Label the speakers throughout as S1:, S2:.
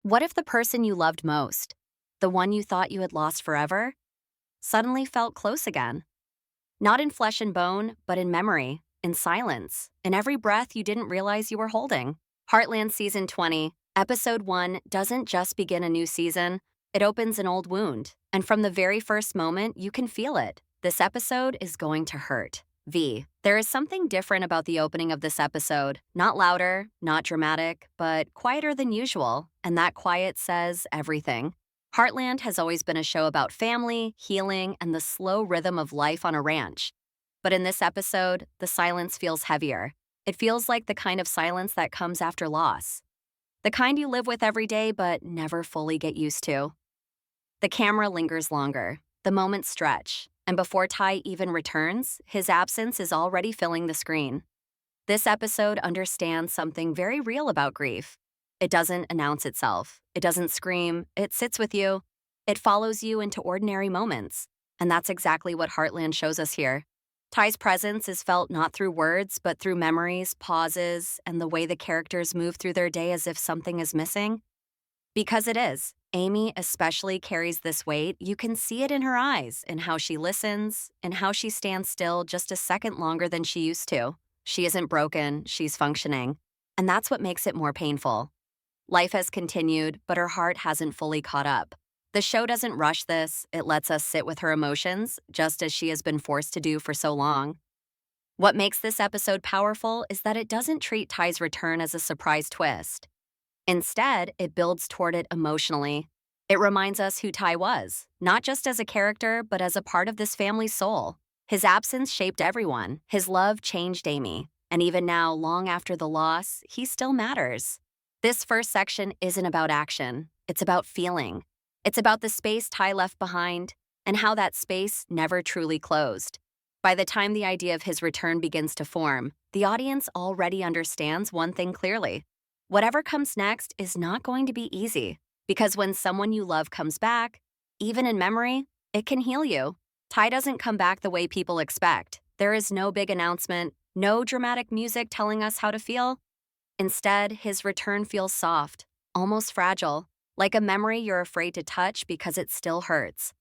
S1: What if the person you loved most, the one you thought you had lost forever, suddenly felt close again? Not in flesh and bone, but in memory, in silence, in every breath you didn't realize you were holding. Heartland Season 20, Episode 1 doesn't just begin a new season, it opens an old wound. And from the very first moment, you can feel it. This episode is going to hurt. There is something different about the opening of this episode. Not louder, not dramatic, but quieter than usual. And that quiet says everything. Heartland has always been a show about family, healing, and the slow rhythm of life on a ranch. But in this episode, the silence feels heavier. It feels like the kind of silence that comes after loss. The kind you live with every day but never fully get used to. The camera lingers longer. The moments stretch. And before Ty even returns, his absence is already filling the screen. This episode understands something very real about grief. It doesn't announce itself. It doesn't scream. It sits with you. It follows you into ordinary moments. And that's exactly what Heartland shows us here. Ty's presence is felt not through words, but through memories, pauses, and the way the characters move through their day as if something is missing. Because it is. Amy especially carries this weight. You can see it in her eyes, in how she listens, in how she stands still just a second longer than she used to. She isn't broken, she's functioning. And that's what makes it more painful. Life has continued, but her heart hasn't fully caught up. The show doesn't rush this, it lets us sit with her emotions, just as she has been forced to do for so long. What makes this episode powerful is that it doesn't treat Ty's return as a surprise twist. Instead, it builds toward it emotionally. It reminds us who Ty was, not just as a character, but as a part of this family's soul. His absence shaped everyone. His love changed Amy. And even now, long after the loss, he still matters. This first section isn't about action. It's about feeling. It's about the space Ty left behind and how that space never truly closed. By the time the idea of his return begins to form, the audience already understands one thing clearly. Whatever comes next is not going to be easy, because when someone you love comes back, even in memory, it can heal you. Ty doesn't come back the way people expect. There is no big announcement, no dramatic music telling us how to feel. Instead, his return feels soft, almost fragile, like a memory you're afraid to touch because it still hurts.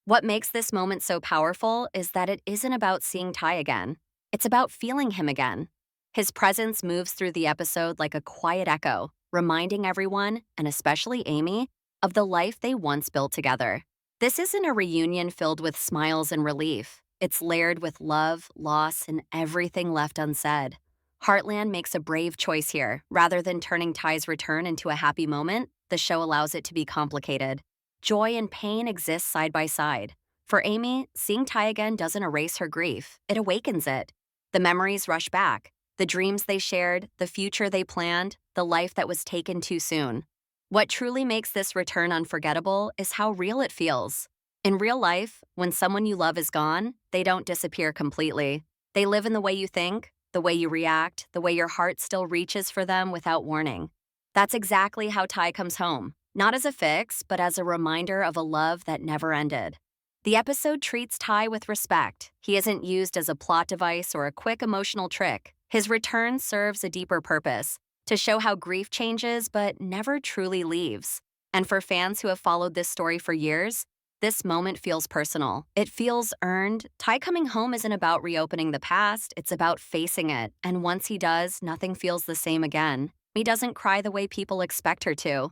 S1: What makes this moment so powerful is that it isn't about seeing Ty again. It's about feeling him again. His presence moves through the episode like a quiet echo, reminding everyone, and especially Amy, of the life they once built together. This isn't a reunion filled with smiles and relief. It's layered with love, loss, and everything left unsaid. Heartland makes a brave choice here. Rather than turning Ty's return into a happy moment, the show allows it to be complicated. Joy and pain exist side by side. For Amy, seeing Ty again doesn't erase her grief. It awakens it. The memories rush back. The dreams they shared, the future they planned, the life that was taken too soon. What truly makes this return unforgettable is how real it feels. In real life, when someone you love is gone, they don't disappear completely. They live in the way you think, the way you react, the way your heart still reaches for them without warning. That's exactly how Ty comes home, not as a fix, but as a reminder of a love that never ended. The episode treats Ty with respect. He isn't used as a plot device or a quick emotional trick. His return serves a deeper purpose, to show how grief changes but never truly leaves. And for fans who have followed this story for years, this moment feels personal. It feels earned. Ty coming home isn't about reopening the past, it's about facing it. And once he does, nothing feels the same again. He doesn't cry the way people expect her to.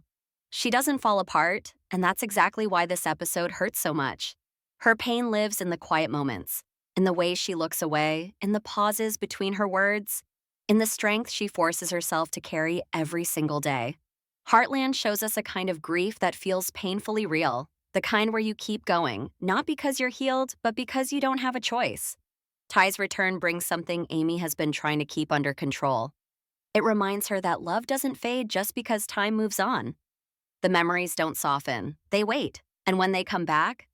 S1: She doesn't fall apart, and that's exactly why this episode hurts so much. Her pain lives in the quiet moments. In the way she looks away, in the pauses between her words, in the strength she forces herself to carry every single day. Heartland shows us a kind of grief that feels painfully real, the kind where you keep going, not because you're healed, but because you don't have a choice. Ty's return brings something Amy has been trying to keep under control. It reminds her that love doesn't fade just because time moves on. The memories don't soften, they wait, and when they come back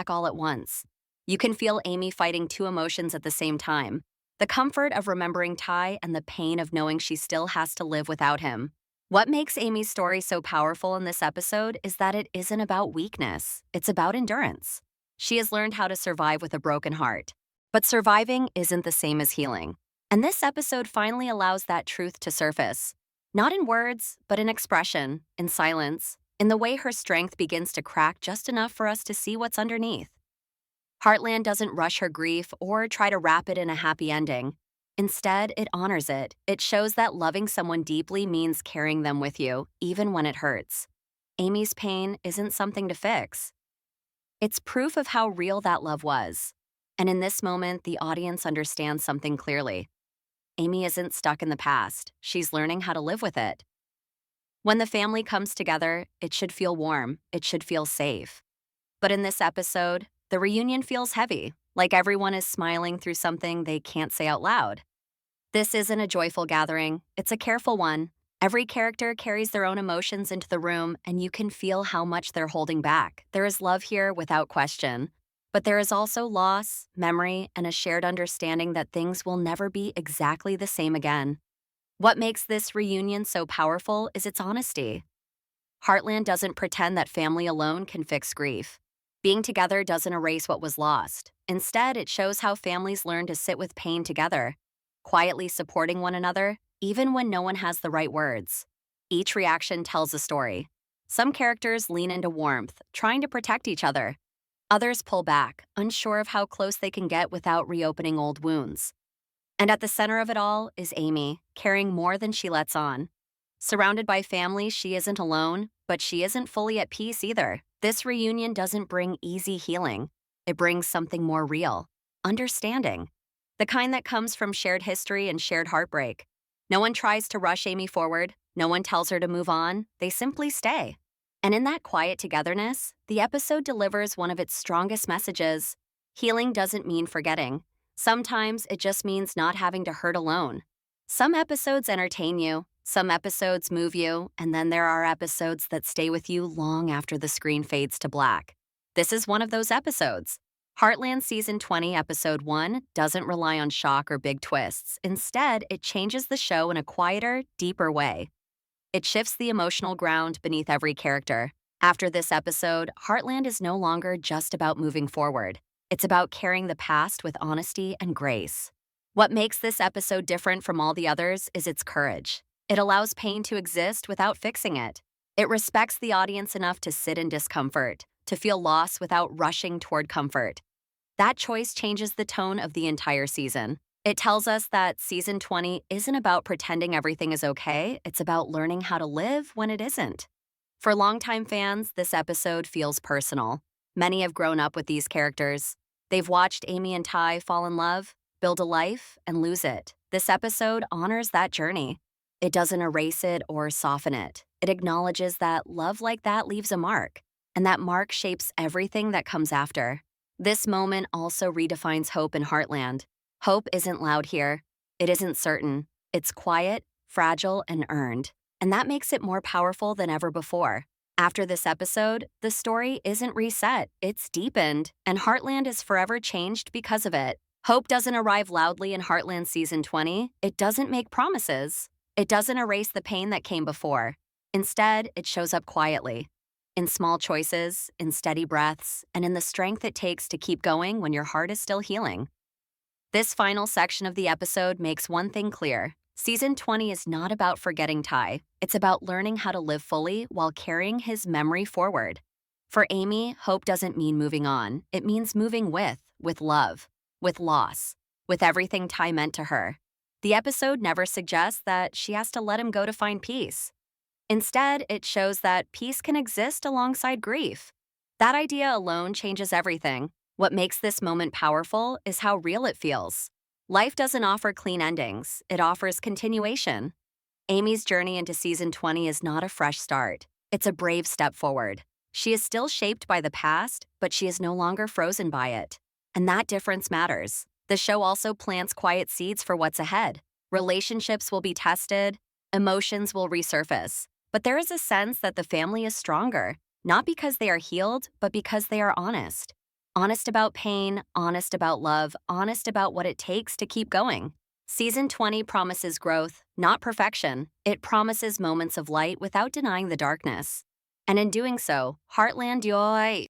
S1: all at once. You can feel Amy fighting two emotions at the same time, the comfort of remembering Ty and the pain of knowing she still has to live without him. What makes Amy's story so powerful in this episode is that it isn't about weakness, it's about endurance. She has learned how to survive with a broken heart. But surviving isn't the same as healing. And this episode finally allows that truth to surface. Not in words, but in expression, in silence, in the way her strength begins to crack just enough for us to see what's underneath. Heartland doesn't rush her grief or try to wrap it in a happy ending. Instead, it honors it. It shows that loving someone deeply means carrying them with you, even when it hurts. Amy's pain isn't something to fix. It's proof of how real that love was. And in this moment, the audience understands something clearly. Amy isn't stuck in the past. She's learning how to live with it. When the family comes together, it should feel warm. It should feel safe. But in this episode, the reunion feels heavy, like everyone is smiling through something they can't say out loud. This isn't a joyful gathering, it's a careful one. Every character carries their own emotions into the room, and you can feel how much they're holding back. There is love here without question. But there is also loss, memory, and a shared understanding that things will never be exactly the same again. What makes this reunion so powerful is its honesty. Heartland doesn't pretend that family alone can fix grief. Being together doesn't erase what was lost. Instead, it shows how families learn to sit with pain together, quietly supporting one another, even when no one has the right words. Each reaction tells a story. Some characters lean into warmth, trying to protect each other. Others pull back, unsure of how close they can get without reopening old wounds. And at the center of it all is Amy, carrying more than she lets on. Surrounded by family, she isn't alone, but she isn't fully at peace either. This reunion doesn't bring easy healing. It brings something more real, understanding. The kind that comes from shared history and shared heartbreak. No one tries to rush Amy forward. No one tells her to move on. They simply stay. And in that quiet togetherness, the episode delivers one of its strongest messages. Healing doesn't mean forgetting. Sometimes it just means not having to hurt alone. Some episodes entertain you, some episodes move you, and then there are episodes that stay with you long after the screen fades to black. This is one of those episodes. Heartland Season 20, Episode 1 doesn't rely on shock or big twists. Instead, it changes the show in a quieter, deeper way. It shifts the emotional ground beneath every character. After this episode, Heartland is no longer just about moving forward. It's about carrying the past with honesty and grace. What makes this episode different from all the others is its courage. It allows pain to exist without fixing it. It respects the audience enough to sit in discomfort, to feel loss without rushing toward comfort. That choice changes the tone of the entire season. It tells us that Season 20 isn't about pretending everything is okay, it's about learning how to live when it isn't. For longtime fans, this episode feels personal. Many have grown up with these characters. They've watched Amy and Ty fall in love, build a life, and lose it. This episode honors that journey. It doesn't erase it or soften it. It acknowledges that love like that leaves a mark, and that mark shapes everything that comes after. This moment also redefines hope in Heartland. Hope isn't loud here. It isn't certain. It's quiet, fragile, and earned. And that makes it more powerful than ever before. After this episode, the story isn't reset, it's deepened, and Heartland is forever changed because of it. Hope doesn't arrive loudly in Heartland Season 20. It doesn't make promises. It doesn't erase the pain that came before. Instead, it shows up quietly. In small choices, in steady breaths, and in the strength it takes to keep going when your heart is still healing. This final section of the episode makes one thing clear. Season 20 is not about forgetting Ty. It's about learning how to live fully while carrying his memory forward. For Amy, hope doesn't mean moving on. It means moving with love, with loss, with everything Ty meant to her. The episode never suggests that she has to let him go to find peace. Instead, it shows that peace can exist alongside grief. That idea alone changes everything. What makes this moment powerful is how real it feels. Life doesn't offer clean endings, it offers continuation. Amy's journey into Season 20 is not a fresh start. It's a brave step forward. She is still shaped by the past, but she is no longer frozen by it. And that difference matters. The show also plants quiet seeds for what's ahead. Relationships will be tested, emotions will resurface. But there is a sense that the family is stronger, not because they are healed, but because they are honest. Honest about pain, honest about love, honest about what it takes to keep going. Season 20 promises growth, not perfection. It promises moments of light without denying the darkness. And in doing so, Heartland Yoy